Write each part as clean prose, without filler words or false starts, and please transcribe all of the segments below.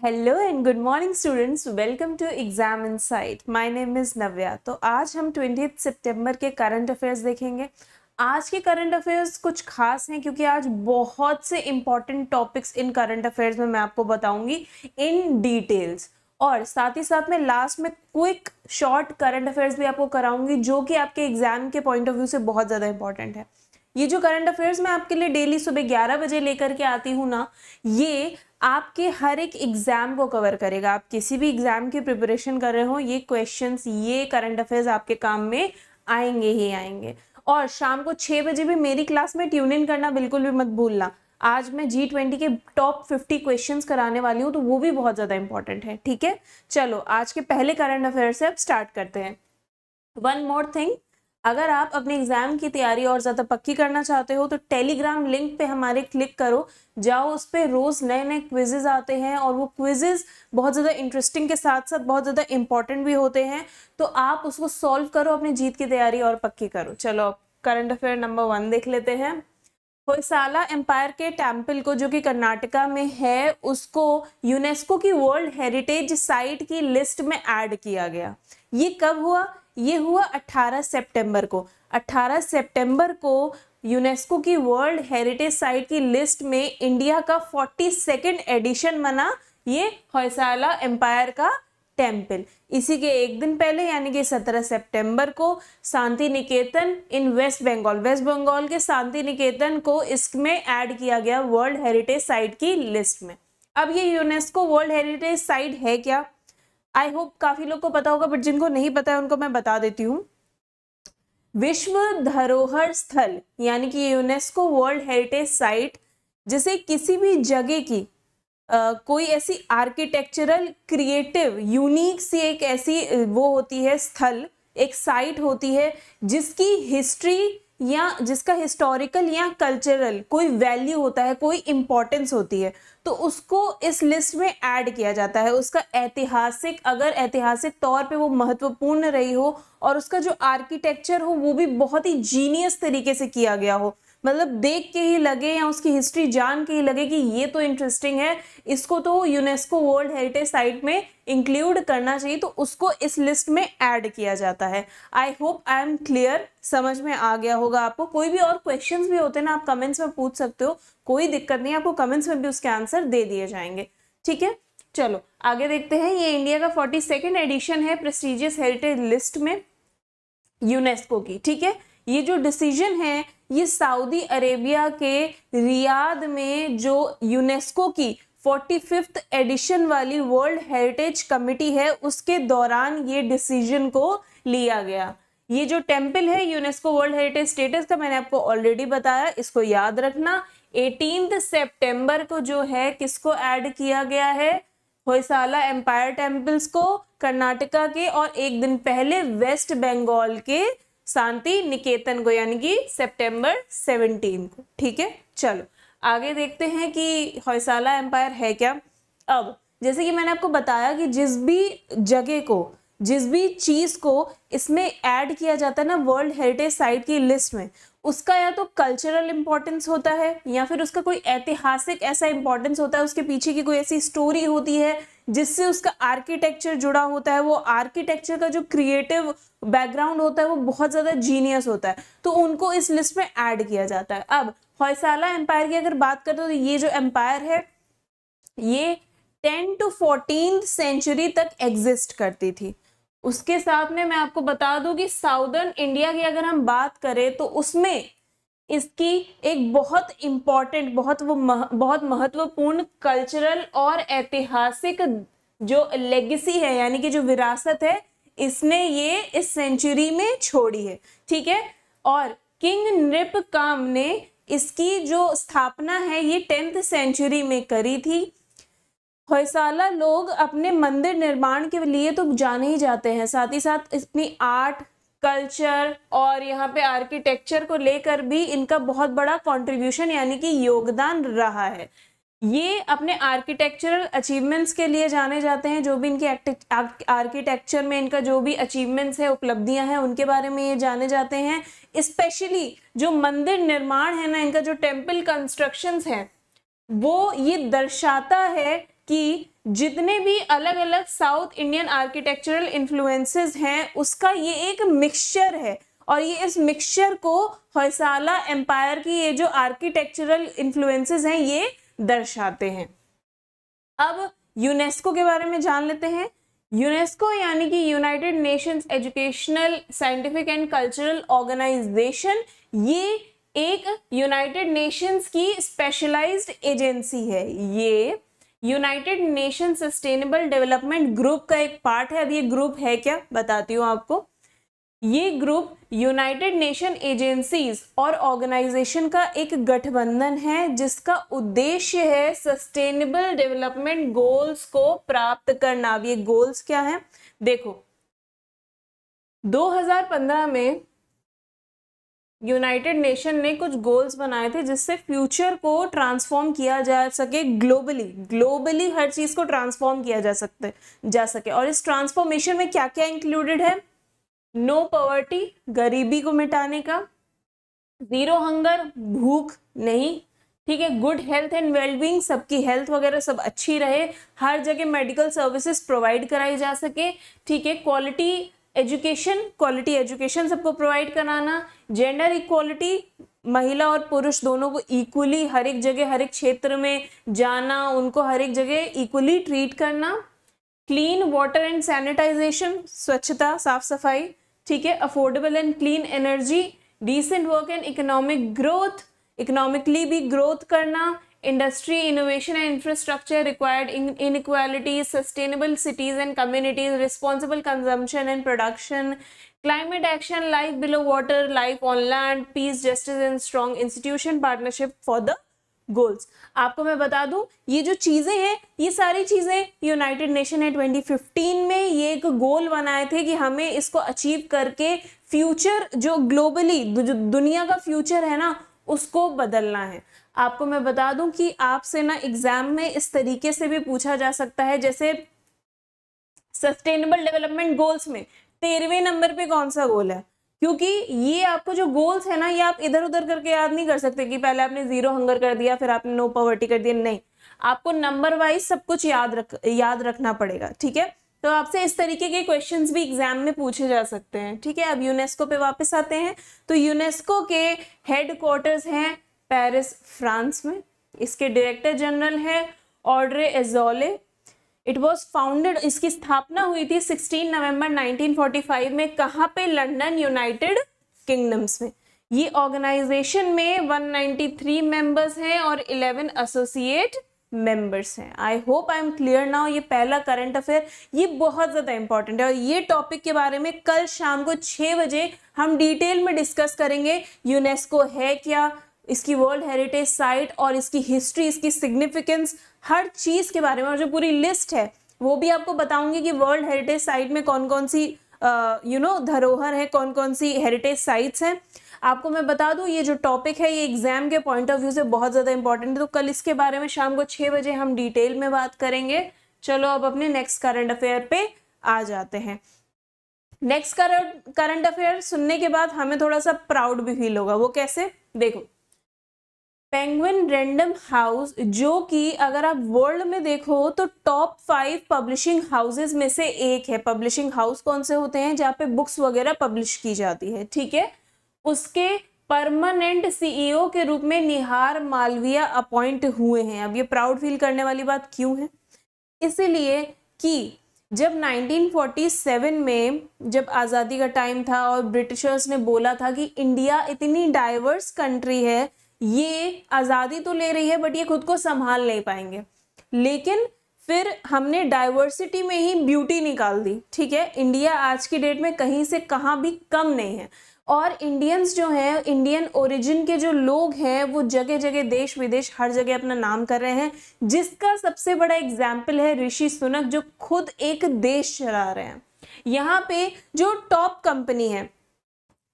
Hello and good morning students, welcome to exam insight. My name is Navya. तो आज हम 20 सितंबर के करंट अफेयर्स देखेंगे। आज के करंट अफेयर्स कुछ खास हैं क्योंकि आज बहुत से important topics in current affairs में मैं आपको बताऊंगी इन डिटेल्स, और साथ ही साथ में लास्ट में क्विक शॉर्ट करंट अफेयर्स भी आपको कराऊंगी जो कि आपके एग्जाम के पॉइंट ऑफ व्यू से बहुत ज़्यादा इंपॉर्टेंट है। ये जो करंट अफेयर्स मैं आपके लिए डेली सुबह 11 बजे लेकर के आती हूँ ना, ये आपके हर एक एग्जाम को कवर करेगा। आप किसी भी एग्जाम की प्रिपरेशन कर रहे हो, ये क्वेश्चंस, ये करंट अफेयर्स आपके काम में आएंगे ही आएंगे। और शाम को 6 बजे भी मेरी क्लास में ट्यून इन करना बिल्कुल भी मत भूलना। आज मैं G20 के टॉप 50 क्वेश्चंस कराने वाली हूँ, तो वो भी बहुत ज़्यादा इंपॉर्टेंट है। ठीक है, चलो आज के पहले करंट अफेयर से अब स्टार्ट करते हैं। वन मोर थिंग, अगर आप अपने एग्जाम की तैयारी और ज़्यादा पक्की करना चाहते हो तो टेलीग्राम लिंक पे हमारे क्लिक करो, जाओ। उस पर रोज़ नए नए क्विजेज आते हैं और वो क्विजेज बहुत ज़्यादा इंटरेस्टिंग के साथ साथ बहुत ज़्यादा इंपॉर्टेंट भी होते हैं, तो आप उसको सॉल्व करो, अपनी जीत की तैयारी और पक्की करो। चलो करंट अफेयर नंबर 1 देख लेते हैं। होयसाला एम्पायर के टेम्पल को, जो कि कर्नाटका में है, उसको यूनेस्को की वर्ल्ड हेरिटेज साइट की लिस्ट में ऐड किया गया। ये कब हुआ? ये हुआ 18 सितंबर को। 18 सितंबर को यूनेस्को की वर्ल्ड हेरिटेज साइट की लिस्ट में इंडिया का 42nd एडिशन बना ये होयसाला एम्पायर का टेम्पल। इसी के एक दिन पहले यानी कि 17 सितंबर को शांति निकेतन इन वेस्ट बंगाल के शांति निकेतन को इसमें ऐड किया गया वर्ल्ड हेरिटेज साइट की लिस्ट में। अब ये यूनेस्को वर्ल्ड हेरिटेज साइट है क्या? आई होप काफी लोग को पता होगा, बट जिनको नहीं पता है उनको मैं बता देती हूँ। विश्व धरोहर स्थल यानी कि यूनेस्को वर्ल्ड हेरिटेज साइट, जिसे किसी भी जगह की कोई ऐसी आर्किटेक्चरल क्रिएटिव यूनिक सी एक ऐसी वो होती है स्थल, एक साइट होती है जिसकी हिस्ट्री या जिसका हिस्टोरिकल या कल्चरल कोई वैल्यू होता है, कोई इंपॉर्टेंस होती है, तो उसको इस लिस्ट में ऐड किया जाता है। उसका ऐतिहासिक, अगर ऐतिहासिक तौर पे वो महत्वपूर्ण रही हो और उसका जो आर्किटेक्चर हो वो भी बहुत ही जीनियस तरीके से किया गया हो, मतलब देख के ही लगे या उसकी हिस्ट्री जान के ही लगे कि ये तो इंटरेस्टिंग है, इसको तो यूनेस्को वर्ल्ड हेरिटेज साइट में इंक्लूड करना चाहिए, तो उसको इस लिस्ट में ऐड किया जाता है। I hope I am clear, समझ में आ गया होगा आपको। कोई भी और क्वेश्चंस भी होते हैं ना, आप कमेंट्स में पूछ सकते हो, कोई दिक्कत नहीं, आपको कमेंट्स में भी उसके आंसर दे दिए जाएंगे। ठीक है, चलो आगे देखते हैं। ये इंडिया का 42nd एडिशन है प्रेस्टिजियस हेरिटेज लिस्ट में यूनेस्को की। ठीक है, ये जो डिसीजन है ये सऊदी अरेबिया के रियाद में जो यूनेस्को की 45th एडिशन वाली वर्ल्ड हेरिटेज कमिटी है उसके दौरान ये डिसीजन को लिया गया। ये जो टेम्पल है यूनेस्को वर्ल्ड हेरिटेज स्टेटस का, मैंने आपको ऑलरेडी बताया, इसको याद रखना। 18 सितंबर को जो है किसको ऐड किया गया है? होयसाला एम्पायर टेम्पल्स को, कर्नाटका के, और एक दिन पहले वेस्ट बंगाल के शांति निकेतन को, यानी कि सितंबर 17 को। ठीक है, चलो आगे देखते हैं कि होयसाला एम्पायर है क्या। अब जैसे कि मैंने आपको बताया कि जिस भी जगह को, जिस भी चीज को इसमें ऐड किया जाता है ना वर्ल्ड हेरिटेज साइट की लिस्ट में, उसका या तो कल्चरल इंपॉर्टेंस होता है या फिर उसका कोई ऐतिहासिक ऐसा इंपॉर्टेंस होता है, उसके पीछे की कोई ऐसी स्टोरी होती है जिससे उसका आर्किटेक्चर जुड़ा होता है, वो आर्किटेक्चर का जो क्रिएटिव बैकग्राउंड होता है वो बहुत ज़्यादा जीनियस होता है, तो उनको इस लिस्ट में ऐड किया जाता है। अब होयसाला एम्पायर की अगर बात करें तो ये जो एम्पायर है ये 10 to 14th सेंचुरी तक एग्जिस्ट करती थी। उसके साथ में मैं आपको बता दूं कि साउदर्न इंडिया की अगर हम बात करें तो उसमें इसकी एक बहुत इंपॉर्टेंट, बहुत महत्वपूर्ण कल्चरल और ऐतिहासिक जो लेगेसी है, यानी कि जो विरासत है, इसने ये इस सेंचुरी में छोड़ी है। ठीक है, और किंग नृपकाम ने इसकी जो स्थापना है ये 10th सेंचुरी में करी थी। होयसाला लोग अपने मंदिर निर्माण के लिए तो जाने ही जाते हैं, साथ ही साथ अपनी आर्ट, कल्चर और यहाँ पे आर्किटेक्चर को लेकर भी इनका बहुत बड़ा कंट्रीब्यूशन यानी कि योगदान रहा है। ये अपने आर्किटेक्चरल अचीवमेंट्स के लिए जाने जाते हैं, जो भी इनके आर्किटेक्चर में इनका जो भी अचीवमेंट्स है, उपलब्धियां हैं, उनके बारे में ये जाने जाते हैं। स्पेशली जो मंदिर निर्माण है ना, इनका जो टेम्पल कंस्ट्रक्शंस है, वो ये दर्शाता है कि जितने भी अलग अलग साउथ इंडियन आर्किटेक्चरल इन्फ्लुएंसेस हैं उसका ये एक मिक्सचर है, और ये इस मिक्सचर को होयसाला एम्पायर की ये जो आर्किटेक्चरल इन्फ्लुएंसेस हैं ये दर्शाते हैं। अब यूनेस्को के बारे में जान लेते हैं। यूनेस्को यानी कि United Nations educational, scientific and cultural organisation, ये एक यूनाइटेड नेशंस की स्पेशलाइज्ड एजेंसी है। ये United Nation sustainable development group का एक पार्ट है। अब ये ग्रुप है क्या, बताती हूँ आपको। ये ग्रुप यूनाइटेड नेशन एजेंसीज और ऑर्गेनाइजेशन का एक गठबंधन है जिसका उद्देश्य है सस्टेनेबल डेवलपमेंट गोल्स को प्राप्त करना। अब ये गोल्स क्या हैं, देखो 2015 में यूनाइटेड नेशन ने कुछ गोल्स बनाए थे जिससे फ्यूचर को ट्रांसफॉर्म किया जा सके, ग्लोबली हर चीज को ट्रांसफॉर्म किया जा सके। और इस ट्रांसफॉर्मेशन में क्या क्या इंक्लूडेड है, नो पॉवर्टी, गरीबी को मिटाने का, जीरो हंगर, भूख नहीं, ठीक है, गुड हेल्थ एंड वेलबींग, सबकी हेल्थ वगैरह सब अच्छी रहे, हर जगह मेडिकल सर्विसेज प्रोवाइड कराई जा सके, ठीक है, क्वालिटी एजुकेशन सबको प्रोवाइड कराना, जेंडर इक्वालिटी, महिला और पुरुष दोनों को इक्वली हर एक जगह हर एक क्षेत्र में जाना, उनको हर एक जगह इक्वली ट्रीट करना, क्लीन वाटर एंड सैनिटाइजेशन, स्वच्छता साफ सफाई, ठीक है, affordable and clean energy, decent work and economic growth, economically भी ग्रोथ करना, industry, innovation and infrastructure, required inequalities, sustainable cities and communities, responsible consumption and production, climate action, life below water, life on land, peace, justice and strong institution, partnership for the goals. आपको मैं बता दूं ये जो चीजें हैं ये सारी चीजें यूनाइटेड नेशन ने 2015 में ये एक गोल बनाए थे कि हमें इसको अचीव करके फ्यूचर जो ग्लोबली जो दुनिया का फ्यूचर है ना उसको बदलना है। आपको मैं बता दूं कि आपसे ना एग्जाम में इस तरीके से भी पूछा जा सकता है, जैसे सस्टेनेबल डेवलपमेंट गोल्स में 13वें नंबर पे कौन सा गोल है, क्योंकि ये आपको जो गोल्स है ना ये आप इधर उधर करके याद नहीं कर सकते कि पहले आपने जीरो हंगर कर दिया फिर आपने नो पॉवर्टी कर दिया, नहीं, आपको नंबर वाइज सब कुछ याद रखना पड़ेगा, ठीक है। तो आपसे इस तरीके के क्वेश्चंस भी एग्जाम में पूछे जा सकते हैं, ठीक है। अब यूनेस्को पे वापस आते हैं। तो यूनेस्को के हेडक्वार्टर्स हैं पेरिस, फ्रांस में। इसके डायरेक्टर जनरल है Audrey Azoulay. It was founded, इसकी स्थापना हुई थी 16 नवंबर 1945 में। कहाँ पे, लंदन, यूनाइटेड किंगडम्स में। ये ऑर्गेनाइजेशन में 193 मेंबर्स हैं और 11 एसोसिएट मेंबर्स हैं। आई hope I am clear now. ये पहला करंट अफेयर, ये बहुत ज़्यादा इंपॉर्टेंट है और ये टॉपिक के बारे में कल शाम को 6 बजे हम डिटेल में डिस्कस करेंगे। यूनेस्को है क्या, इसकी वर्ल्ड हेरिटेज साइट और इसकी हिस्ट्री, इसकी सिग्निफिकेंस, हर चीज़ के बारे में, और जो पूरी लिस्ट है वो भी आपको बताऊंगी कि वर्ल्ड हेरिटेज साइट में कौन कौन सी धरोहर है, कौन कौन सी हेरिटेज साइट्स हैं। आपको मैं बता दूं ये जो टॉपिक है ये एग्जाम के पॉइंट ऑफ व्यू से बहुत ज़्यादा इंपॉर्टेंट है, तो कल इसके बारे में शाम को 6 बजे हम डिटेल में बात करेंगे। चलो अब अपने नेक्स्ट करंट अफेयर पे आ जाते हैं। नेक्स्ट करंट अफेयर सुनने के बाद हमें थोड़ा सा प्राउड भी फील होगा। वो कैसे, देखो, पेंगुइन रैंडम हाउस, जो कि अगर आप वर्ल्ड में देखो तो टॉप 5 पब्लिशिंग हाउसेस में से एक है। पब्लिशिंग हाउस कौन से होते हैं, जहाँ पे बुक्स वगैरह पब्लिश की जाती है, ठीक है। उसके परमानेंट सीईओ के रूप में निहार मालविया अपॉइंट हुए हैं। अब ये प्राउड फील करने वाली बात क्यों है, इसलिए कि जब 1947 में जब आज़ादी का टाइम था और ब्रिटिशर्स ने बोला था कि इंडिया इतनी डाइवर्स कंट्री है, ये आज़ादी तो ले रही है बट ये खुद को संभाल नहीं पाएंगे, लेकिन फिर हमने डाइवर्सिटी में ही ब्यूटी निकाल दी, ठीक है। इंडिया आज की डेट में कहीं से कहाँ भी कम नहीं है और इंडियंस जो हैं, इंडियन ओरिजिन के जो लोग हैं वो जगह जगह देश विदेश हर जगह अपना नाम कर रहे हैं, जिसका सबसे बड़ा एग्जाम्पल है ऋषि सुनक, जो खुद एक देश चला रहे हैं। यहाँ पे जो टॉप कंपनी है,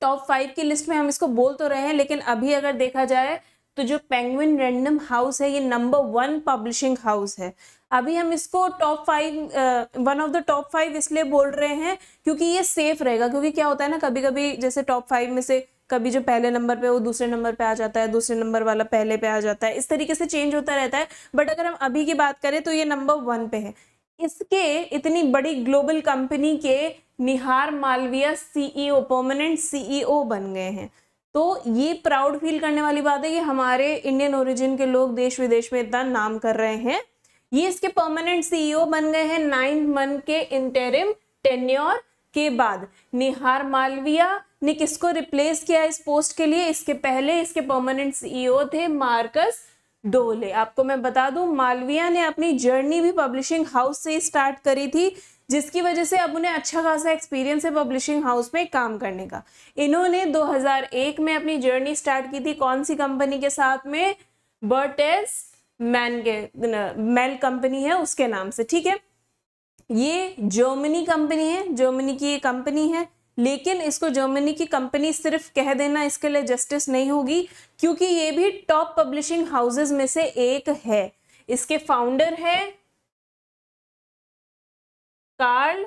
टॉप 5 की लिस्ट में हम इसको बोल तो रहे हैं, लेकिन अभी अगर देखा जाए तो जो पेंगुइन रैंडम हाउस है ये नंबर 1 पब्लिशिंग हाउस है। अभी हम इसको top 5 one of the top 5 इसलिए बोल रहे हैं क्योंकि ये सेफ रहेगा, क्योंकि क्या होता है ना, कभी कभी जैसे टॉप 5 में से कभी जो पहले नंबर पे वो दूसरे नंबर पे आ जाता है, दूसरे नंबर वाला पहले पे आ जाता है, इस तरीके से चेंज होता रहता है। बट अगर हम अभी की बात करें तो ये नंबर 1 पे है। इसके इतनी बड़ी ग्लोबल कंपनी के निहार मालवीय सीईओ, परमानेंट सीईओ बन गए हैं। तो ये प्राउड फील करने वाली बात है कि हमारे इंडियन ओरिजिन के लोग देश विदेश में इतना नाम कर रहे हैं। ये इसके परमानेंट सीईओ बन गए हैं 9 मंथ के इंटरिम टेन्योर के बाद। निहार मालवीय ने किसको रिप्लेस किया इस पोस्ट के लिए? इसके पहले इसके परमानेंट सीईओ थे मार्कस डोले। आपको मैं बता दूं, मालवीय ने अपनी जर्नी भी पब्लिशिंग हाउस से स्टार्ट करी थी, जिसकी वजह से अब उन्हें अच्छा खासा एक्सपीरियंस है पब्लिशिंग हाउस में काम करने का। इन्होंने 2001 में अपनी जर्नी स्टार्ट की थी कौन सी कंपनी के साथ में? बर्टेल्स मेल कंपनी है उसके नाम से, ठीक है। ये जर्मनी कंपनी है, जर्मनी की ये कंपनी है, लेकिन इसको जर्मनी की कंपनी सिर्फ कह देना इसके लिए जस्टिस नहीं होगी, क्योंकि ये भी टॉप पब्लिशिंग हाउसेस में से एक है। इसके फाउंडर है कार्ल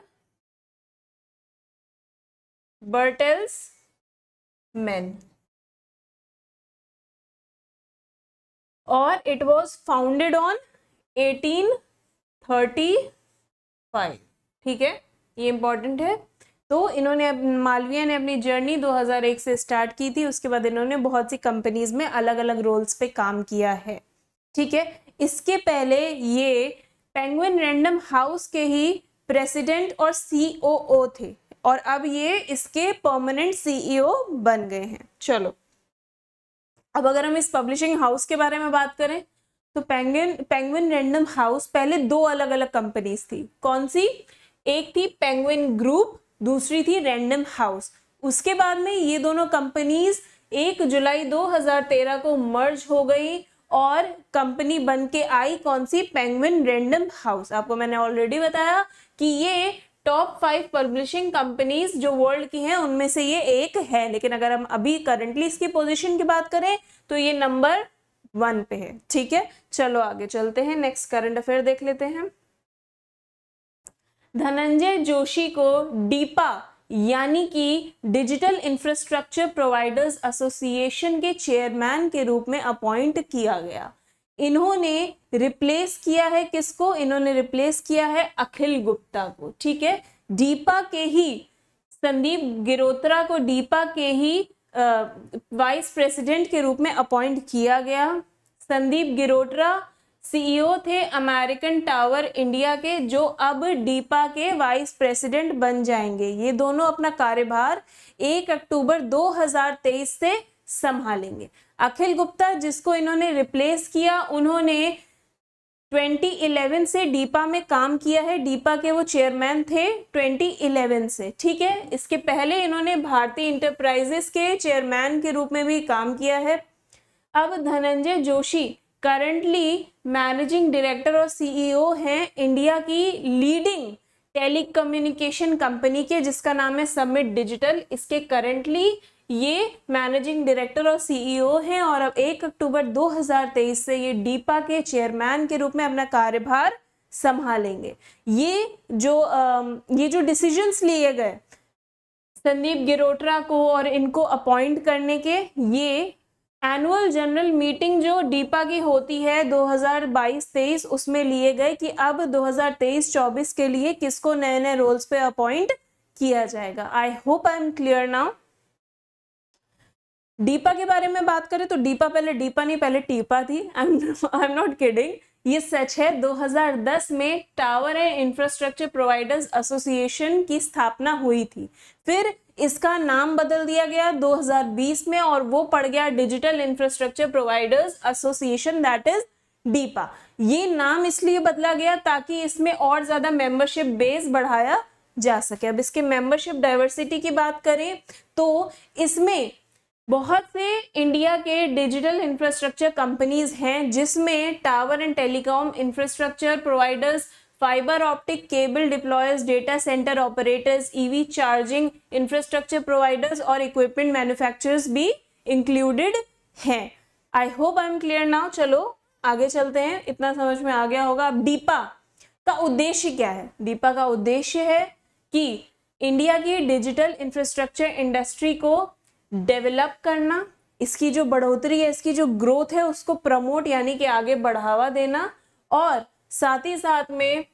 बर्टेल्स मैन और इट वाज फाउंडेड ऑन 1835, ठीक है, ये इंपॉर्टेंट है। तो इन्होंने मालवीय ने अपनी जर्नी 2001 से स्टार्ट की थी। उसके बाद इन्होंने बहुत सी कंपनीज में अलग अलग रोल्स पे काम किया है, ठीक है। इसके पहले ये पेंगुइन रैंडम हाउस के ही प्रेसिडेंट और सीओओ थे, और अब ये इसके परमानेंट सीईओ बन गए हैं। चलो, अब अगर हम इस पब्लिशिंग हाउस के बारे में बात करें तो पेंगुइन रैंडम हाउस पहले 2 अलग अलग कंपनीज थी। कौन सी? एक थी पेंगुइन ग्रुप, दूसरी थी रैंडम हाउस। उसके बाद में ये दोनों कंपनीज 1 जुलाई 2013 को मर्ज हो गई और कंपनी बन के आई कौन सी? Penguin random house. आपको मैंने ऑलरेडी बताया कि ये टॉप 5 पब्लिशिंग कंपनीज जो वर्ल्ड की हैं उनमें से ये एक है, लेकिन अगर हम अभी करंटली इसकी पोजीशन की बात करें तो ये नंबर 1 पे है, ठीक है। चलो आगे चलते हैं, नेक्स्ट करंट अफेयर देख लेते हैं। धनंजय जोशी को डीपा यानी कि डिजिटल इंफ्रास्ट्रक्चर प्रोवाइडर्स एसोसिएशन के चेयरमैन के रूप में अपॉइंट किया गया। इन्होंने रिप्लेस किया है किसको? इन्होंने रिप्लेस किया है अखिल गुप्ता को, ठीक है। डीपा के ही संदीप गिरोत्रा को डीपा के ही वाइस प्रेसिडेंट के रूप में अपॉइंट किया गया। संदीप गिरोत्रा सीईओ थे अमेरिकन टावर इंडिया के, जो अब डीपा के वाइस प्रेसिडेंट बन जाएंगे। ये दोनों अपना कार्यभार 1 अक्टूबर 2023 से संभालेंगे। अखिल गुप्ता जिसको इन्होंने रिप्लेस किया, उन्होंने 2011 से डीपा में काम किया है। डीपा के वो चेयरमैन थे 2011 से, ठीक है। इसके पहले इन्होंने भारतीय इंटरप्राइजेस के चेयरमैन के रूप में भी काम किया है। अब Dhananjay Joshi currently managing director और सीईओ हैं इंडिया की लीडिंग टेलीकम्युनिकेशन कंपनी के, जिसका नाम है समिट डिजिटल। इसके करंटली ये मैनेजिंग डायरेक्टर और सीईओ हैं और अब 1 अक्टूबर 2023 से ये डीपा के चेयरमैन के रूप में अपना कार्यभार संभालेंगे। ये जो डिसीजंस लिए गए संदीप गिरोत्रा को और इनको अपॉइंट करने के, ये एनुअल जनरल मीटिंग जो डीपा की होती है 2022-23 उसमें लिए गए कि अब 2023-24 के लिए किसको नए नए रोल्स पे अपॉइंट किया जाएगा। I hope I am clear now. DIPA के बारे में बात करें तो डीपा पहले डीपा नहीं, पहले टीपा थी। आई एम नॉट किडिंग, ये सच है। 2010 में tower and infrastructure providers association की स्थापना हुई थी, फिर इसका नाम बदल दिया गया 2020 में और वो पड़ गया digital infrastructure providers association, that is DIPA. ये नाम इसलिए बदला गया ताकि इसमें और ज्यादा मेंबरशिप बेस बढ़ाया जा सके। अब इसके मेंबरशिप डाइवर्सिटी की बात करें तो इसमें बहुत से इंडिया के डिजिटल इंफ्रास्ट्रक्चर कंपनीज हैं, जिसमें tower and telecom infrastructure providers, fibre optic cable deployers, data centre operators, EV charging infrastructure providers और इक्विपमेंट मैन्युफैक्चरर्स भी इंक्लूडेड हैं। आई hope I am clear now. चलो आगे चलते हैं, इतना समझ में आ गया होगा। अब डीपा का उद्देश्य क्या है? डीपा का उद्देश्य है कि इंडिया की डिजिटल इंफ्रास्ट्रक्चर इंडस्ट्री को डेवलप करना, इसकी जो बढ़ोतरी है, इसकी जो ग्रोथ है उसको प्रमोट यानी कि आगे बढ़ावा देना, और साथ ही साथ में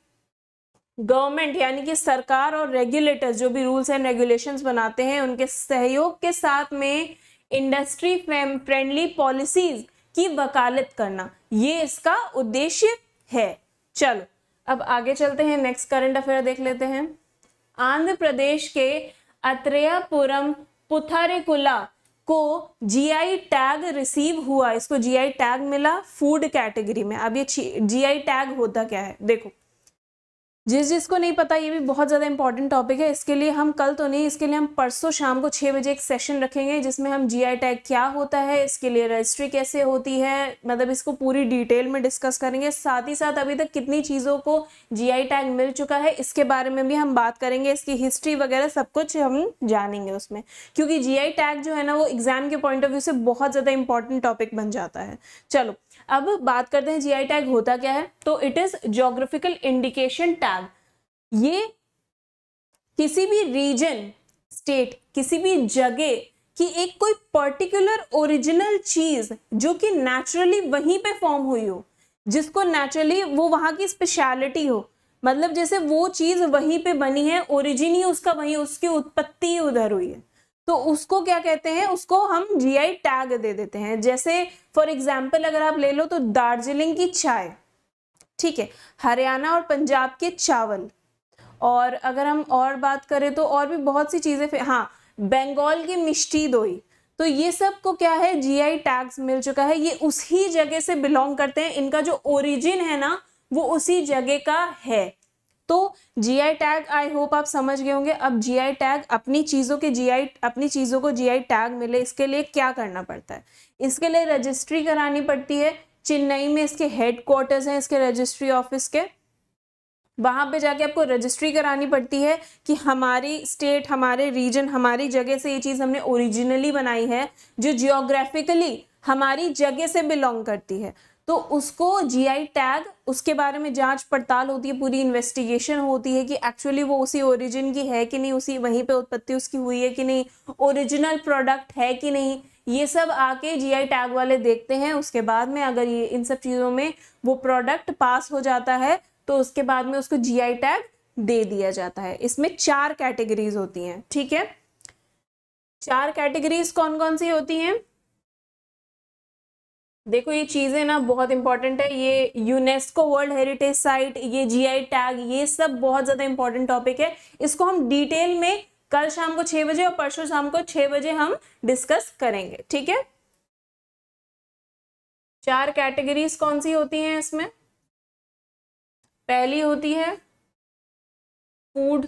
गवर्नमेंट यानी कि सरकार और रेगुलेटर्स जो भी रूल्स एंड रेगुलेशंस बनाते हैं उनके सहयोग के साथ में इंडस्ट्री फ्रेंडली पॉलिसीज की वकालत करना, ये इसका उद्देश्य है। चलो अब आगे चलते हैं, नेक्स्ट करंट अफेयर देख लेते हैं। आंध्र प्रदेश के अत्रेयापुरम पुथारेकुला को जीआई टैग रिसीव हुआ, इसको जीआई टैग मिला फूड कैटेगरी में। अब ये जीआई टैग होता क्या है, देखो जिसको नहीं पता, ये भी बहुत ज़्यादा इंपॉर्टेंट टॉपिक है। इसके लिए हम कल तो नहीं, इसके लिए हम परसों शाम को 6 बजे एक सेशन रखेंगे जिसमें हम जीआई टैग क्या होता है, इसके लिए रजिस्ट्री कैसे होती है, मतलब इसको पूरी डिटेल में डिस्कस करेंगे। साथ ही साथ अभी तक कितनी चीज़ों को जीआई टैग मिल चुका है इसके बारे में भी हम बात करेंगे, इसकी हिस्ट्री वगैरह सब कुछ हम जानेंगे उसमें, क्योंकि जीआई टैग जो है ना वो एग्जाम के पॉइंट ऑफ व्यू से बहुत ज़्यादा इंपॉर्टेंट टॉपिक बन जाता है। चलो अब बात करते हैं जीआई टैग होता क्या है। तो it is geographical indication tag. ये किसी भी रीजन, स्टेट, किसी भी जगह की एक कोई पर्टिकुलर ओरिजिनल चीज जो कि नेचुरली वहीं पे फॉर्म हुई हो, जिसको नेचुरली वो वहां की स्पेशलिटी हो, मतलब जैसे वो चीज वहीं पे बनी है, ओरिजिन ही उसका वहीं, उसकी उत्पत्ति ही उधर हुई है, तो उसको क्या कहते हैं, उसको हम जीआई टैग दे देते हैं। जैसे फॉर एग्जाम्पल अगर आप ले लो तो दार्जिलिंग की चाय, ठीक है, हरियाणा और पंजाब के चावल, और अगर हम और बात करें तो और भी बहुत सी चीजें, हाँ बंगाल की मिष्टी दोई, तो ये सब को क्या है जीआई टैग्स मिल चुका है। ये उसी जगह से बिलोंग करते हैं, इनका जो ओरिजिन है ना वो उसी जगह का है। तो जीआई टैग आई होप आप समझ गए होंगे। अब जीआई टैग अपनी चीजों को जीआई टैग मिले, इसके लिए क्या करना पड़ता है, इसके लिए रजिस्ट्री करानी पड़ती है। चेन्नई में इसके हेडक्वार्टर्स हैं, इसके रजिस्ट्री ऑफिस के, वहां पे जाके आपको रजिस्ट्री करानी पड़ती है कि हमारी स्टेट, हमारे रीजन, हमारी जगह से ये चीज हमने ओरिजिनली बनाई है, जो जियोग्राफिकली हमारी जगह से बिलोंग करती है, तो उसको जीआई टैग, उसके बारे में जांच पड़ताल होती है, पूरी इन्वेस्टिगेशन होती है कि एक्चुअली वो उसी ओरिजिन की है कि नहीं, उसी वहीं पे उत्पत्ति उसकी हुई है कि नहीं, ओरिजिनल प्रोडक्ट है कि नहीं, ये सब आके जीआई टैग वाले देखते हैं। उसके बाद में अगर ये इन सब चीज़ों में वो प्रोडक्ट पास हो जाता है तो उसके बाद में उसको जीआई टैग दे दिया जाता है। इसमें 4 कैटेगरीज होती हैं, ठीक है। 4 कैटेगरीज कौन कौन सी होती हैं, देखो ये चीजें ना बहुत इंपॉर्टेंट है, ये यूनेस्को वर्ल्ड हेरिटेज साइट, ये जीआई टैग, ये सब बहुत ज्यादा इंपॉर्टेंट टॉपिक है। इसको हम डिटेल में कल शाम को 6 बजे और परसों शाम को 6 बजे हम डिस्कस करेंगे, ठीक है। 4 कैटेगरीज कौन सी होती हैं इसमें, पहली होती है फूड,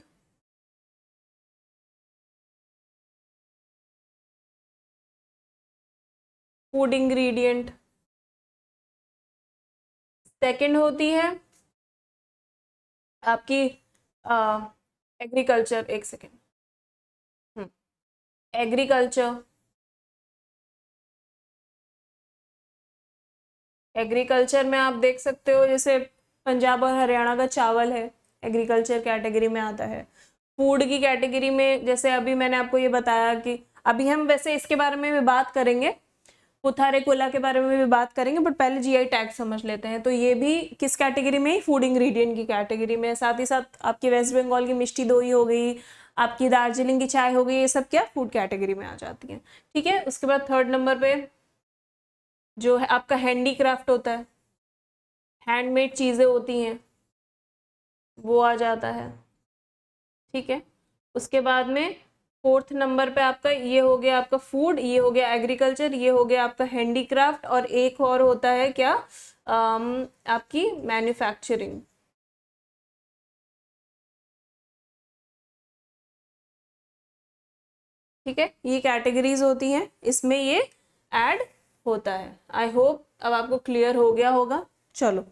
फूड इंग्रेडिएंट, सेकंड होती है आपकी एग्रीकल्चर, एक सेकेंड, एग्रीकल्चर, एग्रीकल्चर में आप देख सकते हो जैसे पंजाब और हरियाणा का चावल है, एग्रीकल्चर कैटेगरी में आता है। फूड की कैटेगरी में जैसे अभी मैंने आपको ये बताया कि अभी हम वैसे इसके बारे में भी बात करेंगे, पुथारेकुला के बारे में भी बात करेंगे, बट पहले जीआई टैग समझ लेते हैं। तो ये भी किस कैटेगरी में, फूड इंग्रेडिएंट की कैटेगरी में। साथ ही साथ आपकी वेस्ट बंगाल की मिष्टी दोई हो गई, आपकी दार्जिलिंग की चाय हो गई, ये सब क्या फूड कैटेगरी में आ जाती है, ठीक है। उसके बाद 3rd नंबर पे जो है आपका हैंडीक्राफ्ट होता है, हैंडमेड चीजें होती हैं, वो आ जाता है, ठीक है। उसके बाद में 4th नंबर पे आपका ये हो गया आपका फूड, ये हो गया एग्रीकल्चर, ये हो गया आपका हैंडीक्राफ्ट, और एक और होता है क्या आपकी मैन्युफैक्चरिंग, ठीक है। ये कैटेगरीज होती हैं, इसमें ये ऐड होता है। आई होप अब आपको क्लियर हो गया होगा। चलो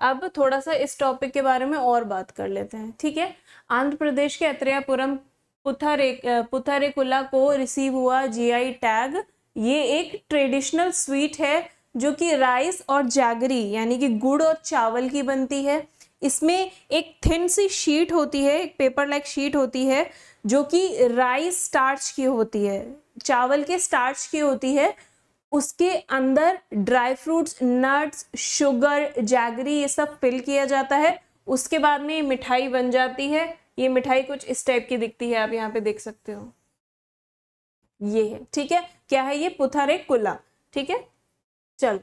अब थोड़ा सा इस टॉपिक के बारे में और बात कर लेते हैं, ठीक है। आंध्र प्रदेश के अत्रेयापुरम पुथारेकुला को रिसीव हुआ जीआई टैग। ये एक ट्रेडिशनल स्वीट है जो कि राइस और जैगरी यानी कि गुड़ और चावल की बनती है। इसमें एक थिन सी शीट होती है, एक पेपर लाइक शीट होती है जो कि राइस स्टार्च की होती है, चावल के स्टार्च की होती है, उसके अंदर dry fruits, nuts, sugar, jaggery ये सब फिल किया जाता है। उसके बाद में ये मिठाई बन जाती है। ये मिठाई कुछ इस टाइप की दिखती है, आप यहाँ पे देख सकते हो, ये है, ठीक है। क्या है ये? पुथारेकुला, ठीक है। चल,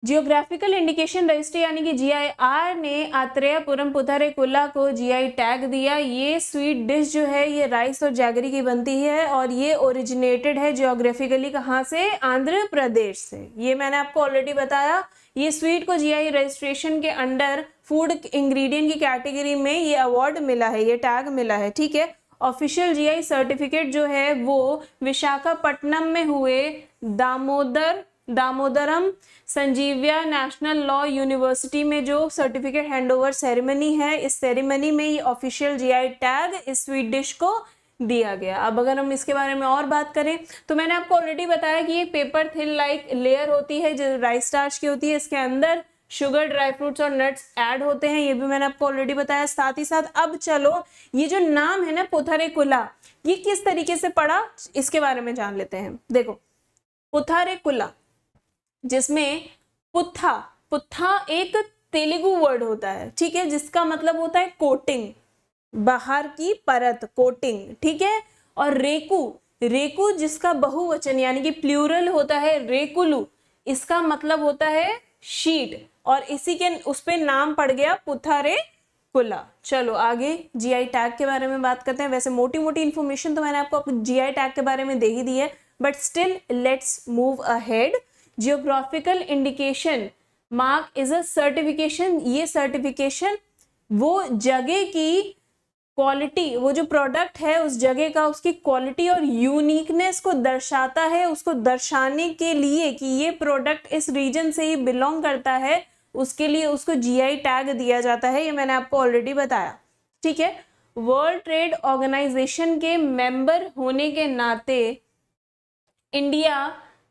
जियोग्राफिकल इंडिकेशन रजिस्ट्री यानी कि GIR ने आत्रेयपुरम पुथारेकुला को GI टैग दिया। ये स्वीट डिश जो है ये राइस और जैगरी की बनती है और ये ओरिजिनेटेड है जियोग्राफिकली कहाँ से? आंध्र प्रदेश से। ये मैंने आपको ऑलरेडी बताया। ये स्वीट को GI रजिस्ट्रेशन के अंडर फूड इंग्रेडिएंट की कैटेगरी में ये अवार्ड मिला है, ये टैग मिला है, ठीक है। ऑफिशियल GI सर्टिफिकेट जो है वो विशाखापट्टनम में हुए दामोदरम संजीविया नेशनल लॉ यूनिवर्सिटी में जो सर्टिफिकेट हैंडओवर सेरेमनी है, इस सेरेमनी में ये ऑफिशियल GI टैग इस स्वीट डिश को दिया गया। अब अगर हम इसके बारे में और बात करें तो मैंने आपको ऑलरेडी बताया कि ये पेपर थिन लाइक लेयर होती है जो राइस स्टार्च की होती है। इसके अंदर शुगर, ड्राई फ्रूट्स और नट्स ऐड होते हैं, ये भी मैंने आपको ऑलरेडी बताया। साथ ही साथ अब चलो ये जो नाम है ना पुथारेकुला, ये किस तरीके से पढ़ा इसके बारे में जान लेते हैं। देखो, पुथारेकुला जिसमें पुत्था एक तेलुगु वर्ड होता है, ठीक है, जिसका मतलब होता है कोटिंग, बाहर की परत, कोटिंग, ठीक है। और रेकू जिसका बहुवचन यानी कि प्लूरल होता है रेकुलू, इसका मतलब होता है शीट, और इसी के उस पे नाम पड़ गया पुथारेकुला। चलो आगे GI टैग के बारे में बात करते हैं। वैसे मोटी मोटी इन्फॉर्मेशन तो मैंने आपको GI टैग के बारे में दे ही दी है, but still let's move ahead. Geographical indication mark is a certification. ये सर्टिफिकेशन वो जगह की क्वालिटी, वो जो प्रोडक्ट है उस जगह का, उसकी क्वालिटी और यूनिकनेस को दर्शाता है। उसको दर्शाने के लिए कि ये प्रोडक्ट इस रीजन से ही बिलोंग करता है, उसके लिए उसको GI टैग दिया जाता है। ये मैंने आपको ऑलरेडी बताया, ठीक है। वर्ल्ड ट्रेड ऑर्गेनाइजेशन के मेंबर होने के नाते इंडिया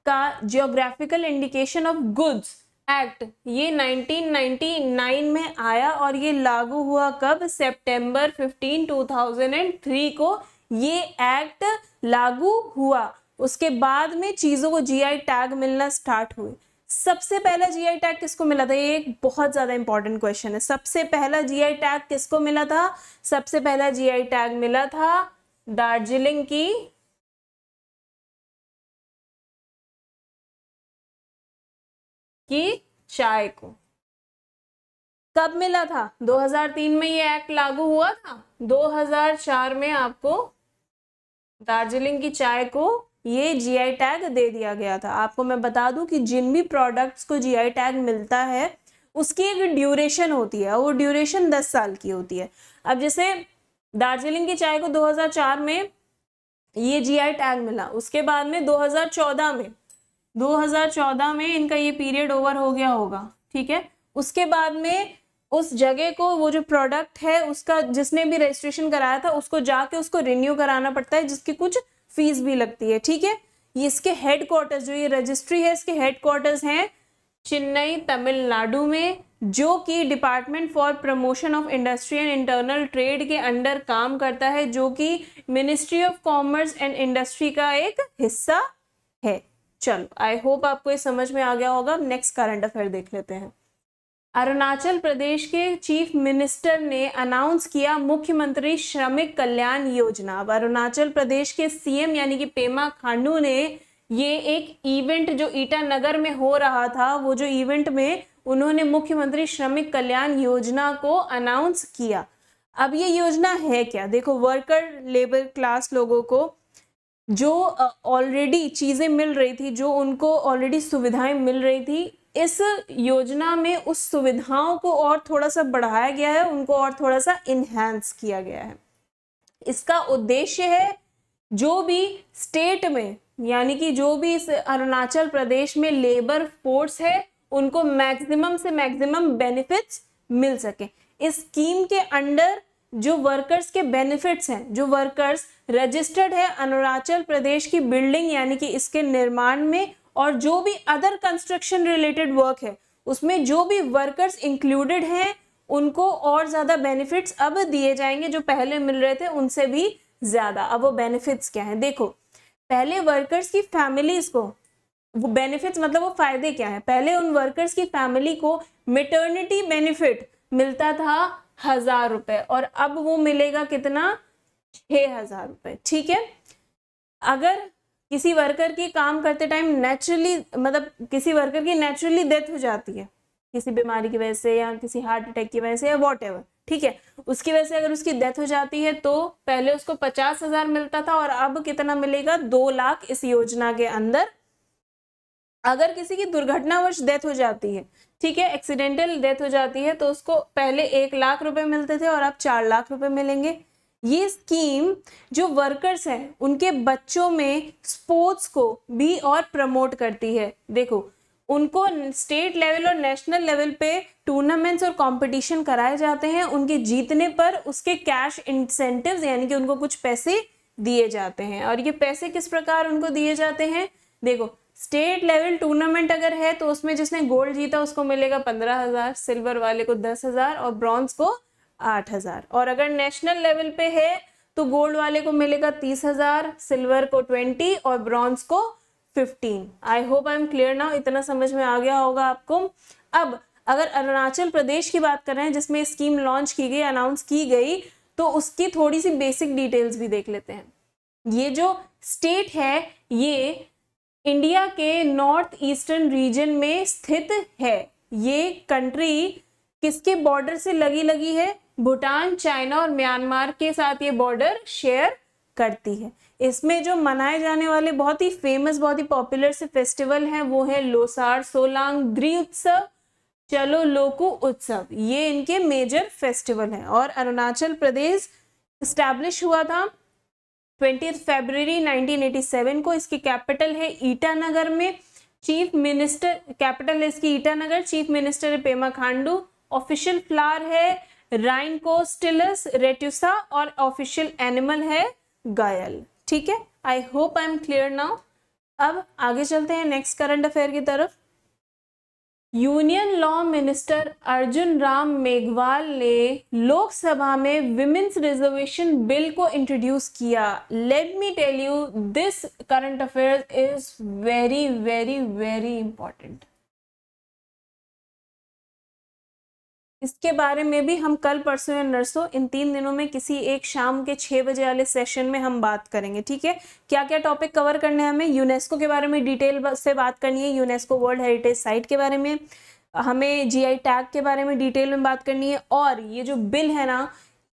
का geographical indication of goods act ये 1999 में आया और ये लागू हुआ कब? सितंबर 15, 2003 को ये एक्ट लागू हुआ। उसके बाद में चीजों को GI टैग मिलना स्टार्ट हुए। सबसे पहला GI टैग किसको मिला था? ये एक बहुत ज्यादा इंपॉर्टेंट क्वेश्चन है। सबसे पहला GI टैग किसको मिला था? सबसे पहला GI टैग मिला था दार्जिलिंग की चाय को। कब मिला था? 2003 में ये एक्ट लागू हुआ था। 2004 में आपको दार्जिलिंग की चाय को ये GI टैग दे दिया गया था। आपको मैं बता दूं कि जिन भी प्रोडक्ट्स को GI टैग मिलता है उसकी एक ड्यूरेशन होती है, वो ड्यूरेशन 10 साल की होती है। अब जैसे दार्जिलिंग की चाय को 2004 में ये GI टैग मिला, उसके बाद में 2014 में इनका ये पीरियड ओवर हो गया होगा, ठीक है। उसके बाद में उस जगह को, वो जो प्रोडक्ट है उसका जिसने भी रजिस्ट्रेशन कराया था उसको जाके उसको रिन्यू कराना पड़ता है, जिसकी कुछ फीस भी लगती है, ठीक है। ये इसके हेडक्वार्टर्स, जो ये रजिस्ट्री है इसके हेडक्वार्टर्स हैं चेन्नई, तमिलनाडु में, जो कि department for promotion of industry and internal trade के अंडर काम करता है, जो कि ministry of commerce and industry का एक हिस्सा है। चलो, आई होप आपको ये समझ में आ गया होगा। नेक्स्ट करंट अफेयर देख लेते हैं। अरुणाचल प्रदेश के चीफ मिनिस्टर ने अनाउंस किया मुख्यमंत्री श्रमिक कल्याण योजना। अब अरुणाचल प्रदेश के CM यानी कि पेमा खांडू ने ये एक इवेंट जो ईटानगर में हो रहा था, वो जो इवेंट में उन्होंने मुख्यमंत्री श्रमिक कल्याण योजना को अनाउंस किया। अब ये योजना है क्या? देखो, वर्कर लेबर क्लास लोगों को जो ऑलरेडी चीजें मिल रही थी, जो उनको ऑलरेडी सुविधाएं मिल रही थी, इस योजना में उस सुविधाओं को और थोड़ा सा बढ़ाया गया है, उनको और थोड़ा सा इनहैंस किया गया है। इसका उद्देश्य है जो भी स्टेट में यानी कि जो भी इस अरुणाचल प्रदेश में लेबर फोर्स है उनको मैक्सिमम से मैक्सिमम बेनिफिट्स मिल सके। इस स्कीम के अंडर जो वर्कर्स के बेनिफिट्स हैं, जो वर्कर्स रजिस्टर्ड है अरुणाचल प्रदेश की बिल्डिंग यानी कि इसके निर्माण में, और जो भी अदर कंस्ट्रक्शन रिलेटेड वर्क है उसमें जो भी वर्कर्स इंक्लूडेड हैं उनको और ज्यादा बेनिफिट्स अब दिए जाएंगे, जो पहले मिल रहे थे उनसे भी ज्यादा। अब वो बेनिफिट्स क्या हैं? देखो, पहले वर्कर्स की फैमिलीज को वो बेनिफिट्स, मतलब वो फायदे क्या है, पहले उन वर्कर्स की फैमिली को मेटर्निटी बेनिफिट मिलता था 1000 रुपए और अब वो मिलेगा कितना, 6000 रुपए। ठीक है, अगर किसी वर्कर की काम करते टाइम नेचुरली, मतलब किसी वर्कर की नेचुरली डेथ हो जाती है किसी बीमारी की वजह से या किसी हार्ट अटैक की वजह से या वॉटएवर, ठीक है, उसकी वजह से अगर उसकी डेथ हो जाती है तो पहले उसको 50,000 मिलता था और अब कितना मिलेगा, 2 लाख इस योजना के अंदर। अगर किसी की दुर्घटनावश डेथ हो जाती है, ठीक है, एक्सीडेंटल डेथ हो जाती है, तो उसको पहले 1 लाख रुपए मिलते थे और अब 4 लाख रुपए मिलेंगे। ये स्कीम जो वर्कर्स हैं उनके बच्चों में स्पोर्ट्स को भी और प्रमोट करती है। देखो, उनको स्टेट लेवल और नेशनल लेवल पे टूर्नामेंट्स और कंपटीशन कराए जाते हैं, उनके जीतने पर उसके कैश इंसेंटिव्स यानी कि उनको कुछ पैसे दिए जाते हैं। और ये पैसे किस प्रकार उनको दिए जाते हैं, देखो, स्टेट लेवल टूर्नामेंट अगर है तो उसमें जिसने गोल्ड जीता उसको मिलेगा 15,000, सिल्वर वाले को 10,000 और ब्रॉन्ज को 8,000। और अगर नेशनल लेवल पे है तो गोल्ड वाले को मिलेगा 30,000, सिल्वर को 20 और ब्रॉन्ज को 15। आई hope I am clear now, इतना समझ में आ गया होगा आपको। अब अगर अरुणाचल प्रदेश की बात कर रहे हैं जिसमें स्कीम लॉन्च की गई, अनाउंस की गई, तो उसकी थोड़ी सी बेसिक डिटेल्स भी देख लेते हैं। ये जो स्टेट है ये इंडिया के नॉर्थ ईस्टर्न रीजन में स्थित है। ये कंट्री किसके बॉर्डर से लगी है, भूटान, चाइना और म्यांमार के साथ ये बॉर्डर शेयर करती है। इसमें जो मनाए जाने वाले बहुत ही फेमस, बहुत ही पॉपुलर से फेस्टिवल हैं वो है लोसार, सोलांग, द्री उत्सव, चलो लोकू उत्सव, ये इनके मेजर फेस्टिवल हैं। और अरुणाचल प्रदेश स्टैब्लिश हुआ था 20 फरवरी 1987 को। इसकी कैपिटल है ईटानगर में, चीफ मिनिस्टर, कैपिटल है इसकी ईटानगर, चीफ मिनिस्टर है पेमा खांडू, ऑफिशियल फ्लावर है राइनकोस्टिलस रेट्यूसा और ऑफिशियल एनिमल है गायल। ठीक है, I hope I am clear now. अब आगे चलते हैं नेक्स्ट करंट अफेयर की तरफ। Union law minister Arjun Ram Meghwal ने लोकसभा में विमेन्स रिजर्वेशन बिल को इंट्रोड्यूस किया। Let me tell you, this current affair is very very very important. इसके बारे में भी हम कल, परसों या नरसों, इन 3 दिनों में किसी एक शाम के 6 बजे वाले सेशन में हम बात करेंगे। ठीक है, क्या क्या टॉपिक कवर करने हैं हमें, यूनेस्को के बारे में डिटेल से बात करनी है, यूनेस्को वर्ल्ड हेरिटेज साइट के बारे में, हमें जीआई टैग के बारे में डिटेल में बात करनी है। और ये जो बिल है ना,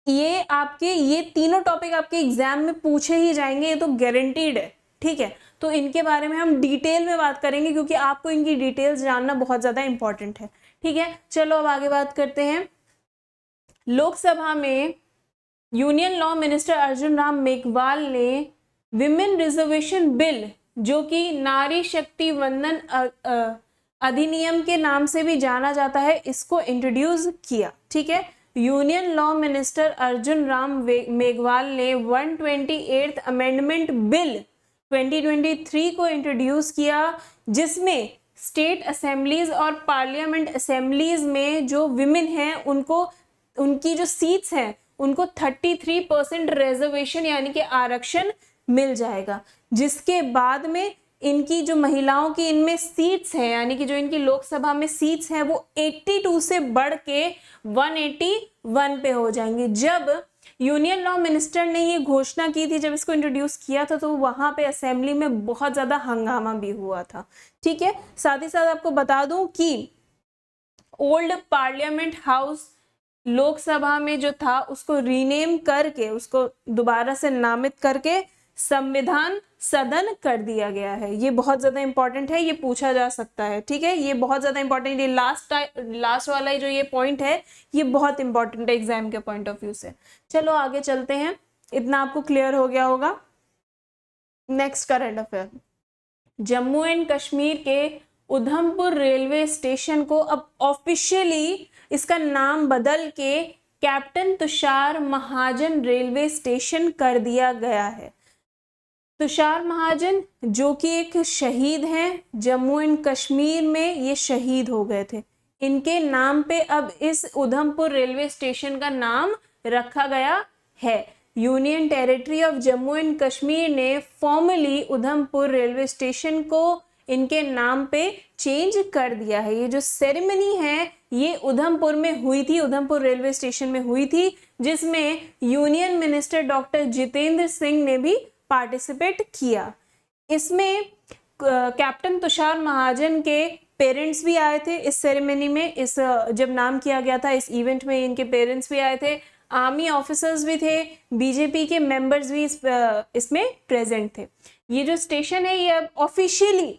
ये आपके, ये तीनों टॉपिक आपके एग्जाम में पूछे ही जाएंगे, ये तो गारंटीड है। ठीक है, तो इनके बारे में हम डिटेल में बात करेंगे क्योंकि आपको इनकी डिटेल्स जानना बहुत ज्यादा इंपॉर्टेंट है। ठीक है, चलो अब आगे बात करते हैं। लोकसभा में union law minister Arjun Ram Meghwal ने विमेन रिजर्वेशन बिल, जो कि नारी शक्ति वंदन अधिनियम के नाम से भी जाना जाता है, इसको इंट्रोड्यूस किया। ठीक है, union law minister Arjun Ram Meghwal ने 128th अमेंडमेंट बिल 2023 को इंट्रोड्यूस किया, जिसमें स्टेट असेंबलीज और पार्लियामेंट असेंबलीज में जो विमेन हैं उनको, उनकी जो सीट्स हैं उनको 33% रिजर्वेशन यानी कि आरक्षण मिल जाएगा, जिसके बाद में इनकी जो महिलाओं की इनमें सीट्स हैं यानी कि जो इनकी लोकसभा में सीट्स हैं वो 82 से बढ़ के 181 पे हो जाएंगे। जब यूनियन लॉ मिनिस्टर ने ये घोषणा की थी, जब इसको इंट्रोड्यूस किया था, तो वहां पे असेंबली में बहुत ज्यादा हंगामा भी हुआ था। ठीक है, साथ ही साथ आपको बता दूं कि ओल्ड पार्लियामेंट हाउस लोकसभा में जो था उसको रीनेम करके, उसको दोबारा से नामित करके संविधान सदन कर दिया गया है। ये बहुत ज्यादा इंपॉर्टेंट है, ये पूछा जा सकता है। ठीक है, ये बहुत ज्यादा इंपॉर्टेंट, ये लास्ट वाला जो ये पॉइंट है ये बहुत इंपॉर्टेंट है एग्जाम के पॉइंट ऑफ व्यू से। चलो आगे चलते हैं, इतना आपको क्लियर हो गया होगा। Next current affair, Jammu and Kashmir के उधमपुर रेलवे स्टेशन को अब ऑफिशियली इसका नाम बदल के कैप्टन तुषार महाजन रेलवे स्टेशन कर दिया गया है। तुषार महाजन जो कि एक शहीद हैं, जम्मू एंड कश्मीर में ये शहीद हो गए थे, इनके नाम पे अब इस उधमपुर रेलवे स्टेशन का नाम रखा गया है। Union territory of Jammu and Kashmir ने फॉर्मली उधमपुर रेलवे स्टेशन को इनके नाम पे चेंज कर दिया है। ये जो सेरेमनी है ये उधमपुर में हुई थी, उधमपुर रेलवे स्टेशन में हुई थी, जिसमें union minister doctor Jitendra Singh ने भी पार्टिसिपेट किया। इसमें कैप्टन तुषार महाजन के पेरेंट्स भी आए थे इस सेरेमनी में। इस जब नाम किया गया था इस इवेंट में इनके पेरेंट्स भी आए थे, आर्मी ऑफिसर्स भी थे, बीजेपी के मेंबर्स भी इसमें प्रेजेंट थे। ये जो स्टेशन है ये अब ऑफिशियली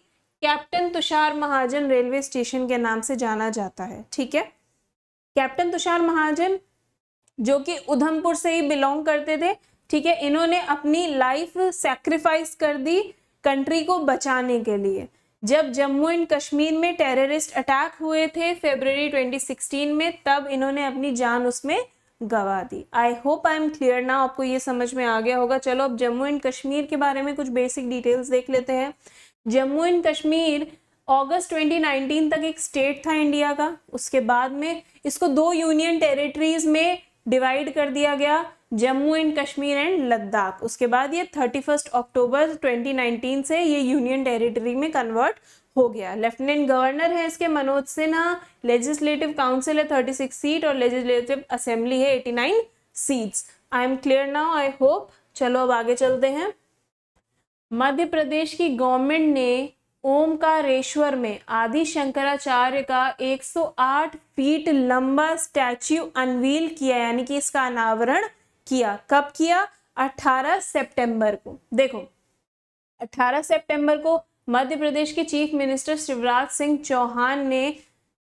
कैप्टन तुषार महाजन रेलवे स्टेशन के नाम से जाना जाता है। ठीक है, कैप्टन तुषार महाजन जो कि उधमपुर से ही बिलोंग करते थे। ठीक है, इन्होंने अपनी लाइफ सैक्रिफाइस कर दी कंट्री को बचाने के लिए। जब जम्मू एंड कश्मीर में टेररिस्ट अटैक हुए थे फरवरी 2016 में, तब इन्होंने अपनी जान उसमें गवा दी। I hope I am clear ना, आपको ये समझ में आ गया होगा। चलो अब जम्मू एंड कश्मीर के बारे में कुछ बेसिक डिटेल्स देख लेते हैं। जम्मू एंड कश्मीर अगस्त 2019 तक एक स्टेट था इंडिया का। उसके बाद में इसको 2 यूनियन टेरिटरीज में डिवाइड कर दिया गया, जम्मू एंड कश्मीर एंड लद्दाख। उसके बाद ये 31 अक्टूबर 2019 से ये यूनियन टेरिटरी में कन्वर्ट हो गया। लेफ्टिनेंट गवर्नर है इसके मनोज सिन्हा, लेजिस्लेटिव काउंसिल है 36 सीट और लेजिस्लेटिव असेंबली है 89 seats. I am clear now, I hope. चलो अब आगे चलते हैं। मध्य प्रदेश की गवर्नमेंट ने ओमकारेश्वर में आदि शंकराचार्य का 108 फीट लंबा स्टैच्यू अनवील किया, यानी कि इसका अनावरण किया। कब किया? 18 सितंबर को। देखो 18 सितंबर को मध्य प्रदेश के चीफ मिनिस्टर शिवराज सिंह चौहान ने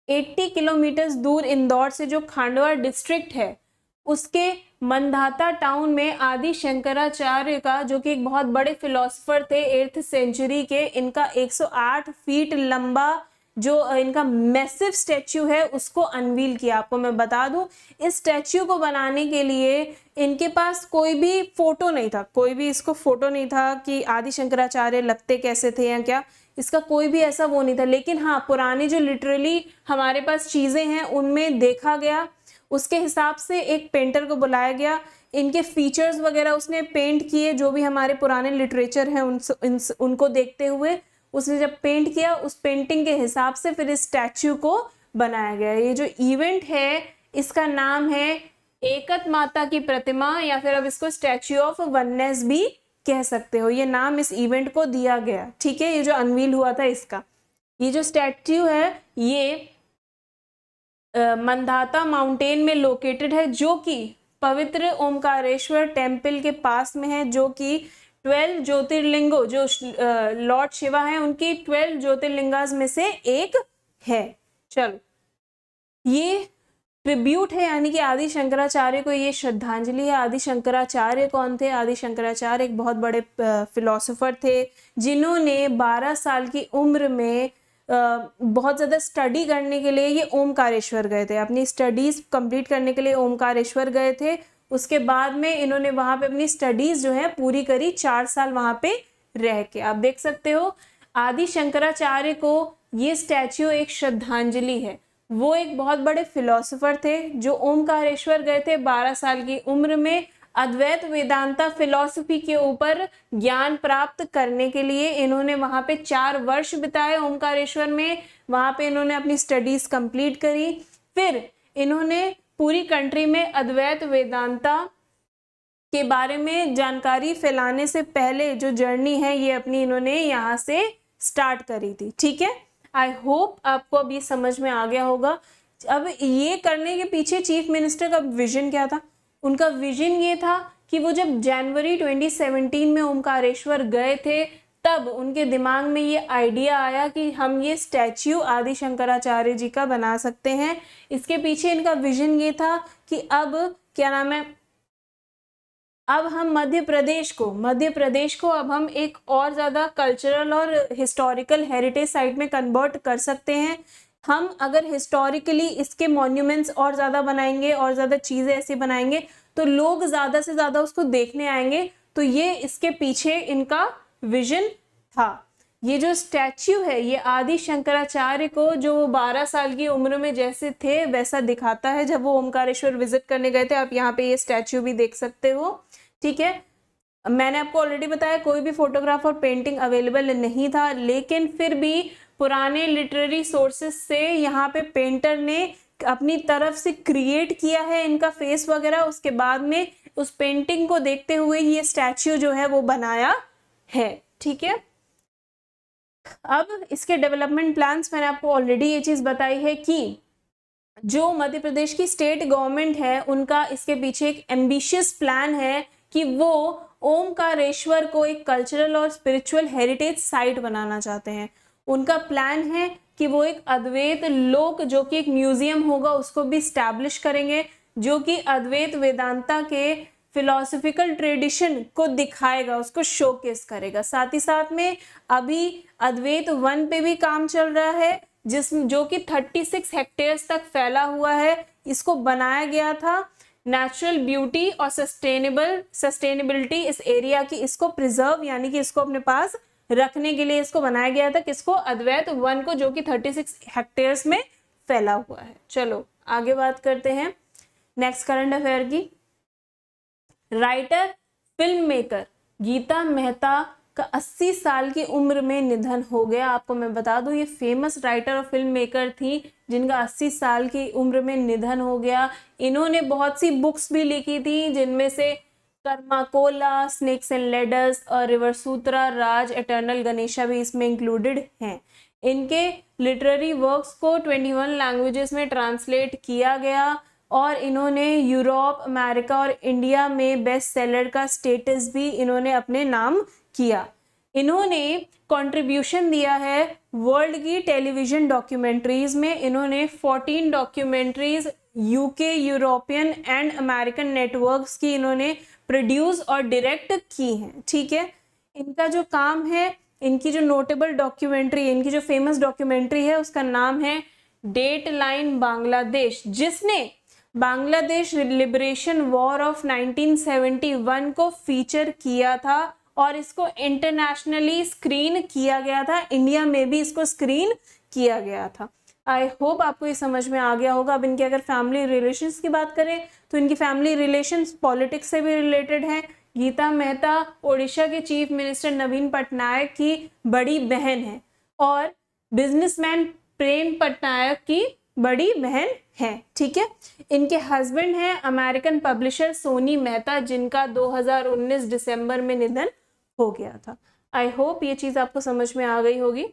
80 किलोमीटर दूर इंदौर से जो खांडवा डिस्ट्रिक्ट है उसके मंधाता टाउन में आदि शंकराचार्य का, जो कि एक बहुत बड़े फिलोसफर थे 8th सेंचुरी के, इनका 108 फीट लंबा जो इनका मैसिव स्टैच्यू है उसको अनवील किया। आपको मैं बता दूं, इस स्टैच्यू को बनाने के लिए इनके पास कोई भी फोटो नहीं था, कोई भी इसको फोटो नहीं था कि आदि शंकराचार्य लगते कैसे थे या क्या, इसका कोई भी ऐसा वो नहीं था। लेकिन हाँ, पुराने जो लिटरली हमारे पास चीज़ें हैं उनमें देखा गया, उसके हिसाब से एक पेंटर को बुलाया गया, इनके फीचर्स वगैरह उसने पेंट किए, जो भी हमारे पुराने लिटरेचर हैं उनको देखते हुए उसने जब पेंट किया, उस पेंटिंग के हिसाब से फिर इस स्टैच्यू को बनाया गया। ये जो इवेंट है इसका नाम है एकत माता की प्रतिमा, या फिर अब इसको स्टैच्यू ऑफ वननेस भी कह सकते हो। ये नाम इस इवेंट को दिया गया। ठीक है, ये जो अनवील हुआ था इसका, ये जो स्टैच्यू है ये मंधाता माउंटेन में लोकेटेड है, जो कि पवित्र ओमकारेश्वर टेम्पल के पास में है, जो कि 12 ज्योतिर्लिंगों, जो लॉर्ड शिवा हैं उनकी 12 ज्योतिर्लिंगास में से एक है। चलो, ये ट्रिब्यूट है, यानी कि आदि शंकराचार्य को ये श्रद्धांजलि है। आदि शंकराचार्य कौन थे? आदि शंकराचार्य एक बहुत बड़े फिलोसोफर थे जिन्होंने 12 साल की उम्र में बहुत ज़्यादा स्टडी करने के लिए ये ओमकारेश्वर गए थे। अपनी स्टडीज़ कंप्लीट करने के लिए ओमकारेश्वर गए थे। उसके बाद में इन्होंने वहाँ पे अपनी स्टडीज़ जो है पूरी करी, 4 साल वहाँ पे रह के। आप देख सकते हो आदि शंकराचार्य को ये स्टैच्यू एक श्रद्धांजलि है। वो एक बहुत बड़े फिलोसोफर थे जो ओमकारेश्वर गए थे 12 साल की उम्र में, अद्वैत वेदांता फिलॉसफी के ऊपर ज्ञान प्राप्त करने के लिए। इन्होंने वहाँ पे 4 वर्ष बिताए ओमकारेश्वर में, वहाँ पे इन्होंने अपनी स्टडीज़ कंप्लीट करी। फिर इन्होंने पूरी कंट्री में अद्वैत वेदांता के बारे में जानकारी फैलाने से पहले जो जर्नी है ये अपनी इन्होंने यहाँ से स्टार्ट करी थी। ठीक है, आई होप आपको अब ये समझ में आ गया होगा। अब ये करने के पीछे चीफ मिनिस्टर का विजन क्या था? उनका विजन ये था कि वो जब जनवरी 2017 में ओमकारेश्वर गए थे, तब उनके दिमाग में ये आइडिया आया कि हम ये स्टैच्यू आदि शंकराचार्य जी का बना सकते हैं। इसके पीछे इनका विजन ये था कि अब क्या नाम है, अब हम मध्य प्रदेश को अब हम एक और ज़्यादा कल्चरल और हिस्टोरिकल हेरिटेज साइट में कन्वर्ट कर सकते हैं। हम अगर हिस्टोरिकली इसके मॉन्यूमेंट्स और ज़्यादा बनाएंगे और ज़्यादा चीज़ें ऐसी बनाएंगे तो लोग ज़्यादा से ज़्यादा उसको देखने आएंगे। तो ये इसके पीछे इनका विजन था। ये जो स्टैच्यू है ये आदि शंकराचार्य को, जो 12 साल की उम्र में जैसे थे वैसा दिखाता है जब वो ओमकारेश्वर विजिट करने गए थे। आप यहाँ पे ये स्टैच्यू भी देख सकते हो। ठीक है। मैंने आपको ऑलरेडी बताया कोई भी फोटोग्राफ और पेंटिंग अवेलेबल नहीं था, लेकिन फिर भी पुराने लिटरेरी सोर्सेस से यहाँ पे पेंटर ने अपनी तरफ से क्रिएट किया है इनका फेस वगैरह, उसके बाद में उस पेंटिंग को देखते हुए ये स्टैच्यू जो है वो बनाया है। ठीक है, अब इसके डेवलपमेंट प्लान्स मैंने आपको ऑलरेडी ये चीज बताई है कि जो मध्य प्रदेश की स्टेट गवर्नमेंट है उनका इसके पीछे एक एम्बिशियस प्लान है कि वो ओमकारेश्वर को एक कल्चरल और स्पिरिचुअल हेरिटेज साइट बनाना चाहते हैं। उनका प्लान है कि वो एक अद्वैत लोक जो कि एक म्यूजियम होगा उसको भी स्टैब्लिश करेंगे, जो कि अद्वैत वेदांता के फिलोसफिकल ट्रेडिशन को दिखाएगा, उसको शोकेस करेगा। साथ ही साथ में अभी अद्वैत वन पे भी काम चल रहा है जो कि 36 हेक्टेयर्स तक फैला हुआ है। इसको बनाया गया था नेचुरल ब्यूटी और सस्टेनेबिलिटी इस एरिया की, इसको प्रिजर्व यानी कि इसको अपने पास रखने के लिए इसको बनाया गया था। किसको? अद्वैत वन को, जो कि 36 हेक्टेयर्स में फैला हुआ है। चलो आगे बात करते हैं नेक्स्ट करंट अफेयर की। Writer filmmaker Geeta Mehta का 80 साल की उम्र में निधन हो गया। आपको मैं बता दूं ये फेमस राइटर और फिल्म मेकर थी जिनका 80 साल की उम्र में निधन हो गया। इन्होंने बहुत सी बुक्स भी लिखी थी जिनमें से कर्माकोला, स्नेक्स एंड लेडर्स और रिवर सूत्रा राज एटर्नल गणेशा भी इसमें इंक्लूडेड हैं। इनके लिटरेरी वर्क्स को 21 लैंग्वेजेस में ट्रांसलेट किया गया और इन्होंने यूरोप, अमेरिका और इंडिया में बेस्ट सेलर का स्टेटस भी इन्होंने अपने नाम किया। इन्होंने कंट्रीब्यूशन दिया है वर्ल्ड की टेलीविजन डॉक्यूमेंट्रीज में। इन्होंने 14 documentaries UK, European and American networks की इन्होंने प्रोड्यूस और डायरेक्ट की हैं। ठीक है, इनका जो काम है, इनकी जो नोटेबल डॉक्यूमेंट्री, इनकी जो फेमस डॉक्यूमेंट्री है उसका नाम है डेट लाइन बांग्लादेश, जिसने बांग्लादेश लिबरेशन वॉर ऑफ 1971 को फीचर किया था और इसको इंटरनेशनली स्क्रीन किया गया था। इंडिया में भी इसको स्क्रीन किया गया था। आई होप आपको ये समझ में आ गया होगा। अब इनके अगर फैमिली रिलेशंस की बात करें तो इनकी फैमिली रिलेशंस पॉलिटिक्स से भी रिलेटेड हैं। गीता मेहता ओडिशा के चीफ मिनिस्टर नवीन पटनायक की बड़ी बहन है और बिजनेसमैन प्रेम पटनायक की बड़ी बहन है। ठीक है, इनके हस्बैंड हैं अमेरिकन पब्लिशर सोनी मेहता, जिनका 2019 दिसंबर में निधन हो गया था। आई होप ये चीज आपको समझ में आ गई होगी।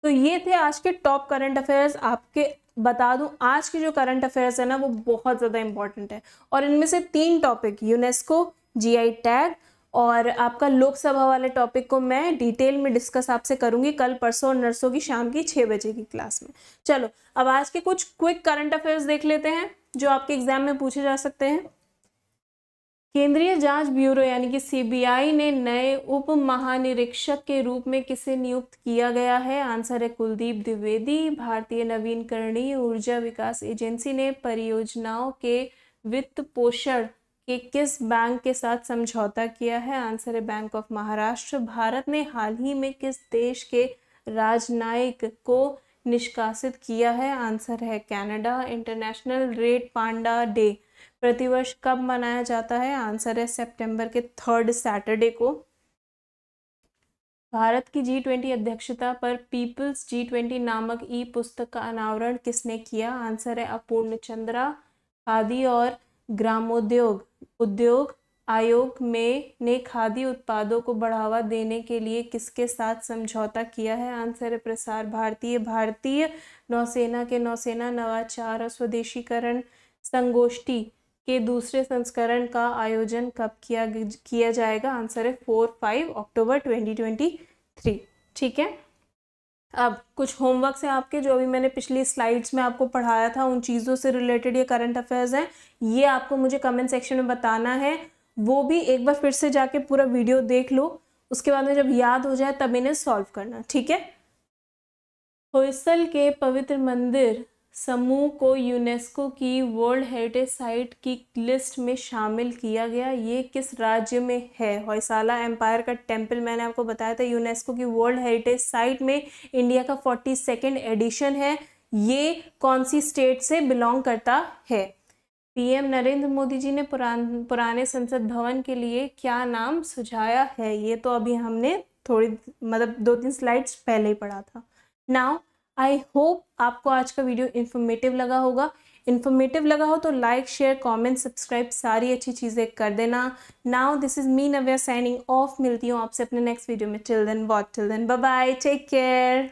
तो ये थे आज के टॉप करंट अफेयर्स। आपके बता दूं आज के जो करंट अफेयर्स है ना वो बहुत ज़्यादा इंपॉर्टेंट है और इनमें से 3 टॉपिक यूनेस्को, जीआई टैग और आपका लोकसभा वाले टॉपिक को मैं डिटेल में डिस्कस आपसे करूंगी कल, परसों और नरसों की शाम की 6 बजे की क्लास में। चलो अब आज के कुछ क्विक करंट अफेयर्स देख लेते हैं जो आपके एग्जाम में पूछे जा सकते हैं। केंद्रीय जांच ब्यूरो यानी कि सीबीआई ने नए उप महानिरीक्षक के रूप में किसे नियुक्त किया गया है? आंसर है कुलदीप द्विवेदी। भारतीय नवीनकरणीय ऊर्जा विकास एजेंसी ने परियोजनाओं के वित्त पोषण के किस बैंक के साथ समझौता किया है? आंसर है बैंक ऑफ महाराष्ट्र। भारत ने हाल ही में किस देश के राजनयिक को निष्कासित किया है? आंसर है Canada. International red panda day प्रतिवर्ष कब मनाया जाता है? आंसर है सितंबर के 3rd सैटरडे को। भारत की G20 अध्यक्षता पर पीपल्स G20 नामक ई पुस्तक का अनावरण किसने किया? आंसर है अपूर्ण चंद्रा। खादी और ग्रामोद्योग आयोग ने खादी उत्पादों को बढ़ावा देने के लिए किसके साथ समझौता किया है? आंसर है प्रसार भारती। भारतीय नौसेना के नौसेना नवाचार और स्वदेशीकरण संगोष्ठी के दूसरे संस्करण का आयोजन कब किया जाएगा? आंसर है 4-5 अक्टूबर 2023। ठीक है, अब कुछ होमवर्क है आपके जो अभी मैंने पिछली स्लाइड्स में आपको पढ़ाया था, उन चीज़ों से रिलेटेड ये करंट अफेयर्स हैं। ये आपको मुझे कमेंट सेक्शन में बताना है, वो भी एक बार फिर से जाके पूरा वीडियो देख लो, उसके बाद में जब याद हो जाए तब इन्हें सॉल्व करना। ठीक है, होयसल के पवित्र मंदिर समूह को यूनेस्को की वर्ल्ड हेरिटेज साइट की लिस्ट में शामिल किया गया। ये किस राज्य में है? होयसाला एम्पायर का टेम्पल मैंने आपको बताया था यूनेस्को की वर्ल्ड हेरिटेज साइट में, इंडिया का 42nd एडिशन है। ये कौन सी स्टेट से बिलोंग करता है? पीएम नरेंद्र मोदी जी ने पुराने संसद भवन के लिए क्या नाम सुझाया है? ये तो अभी हमने थोड़ी मतलब 2-3 स्लाइड्स पहले ही पढ़ा था। नाउ आई होप आपको आज का वीडियो इन्फॉर्मेटिव लगा होगा। इन्फॉर्मेटिव लगा हो तो लाइक, शेयर, कमेंट, सब्सक्राइब सारी अच्छी चीज़ें कर देना। Now this is me Navya signing off. मिलती हूँ आपसे अपने नेक्स्ट वीडियो में। Till then bye bye, take care.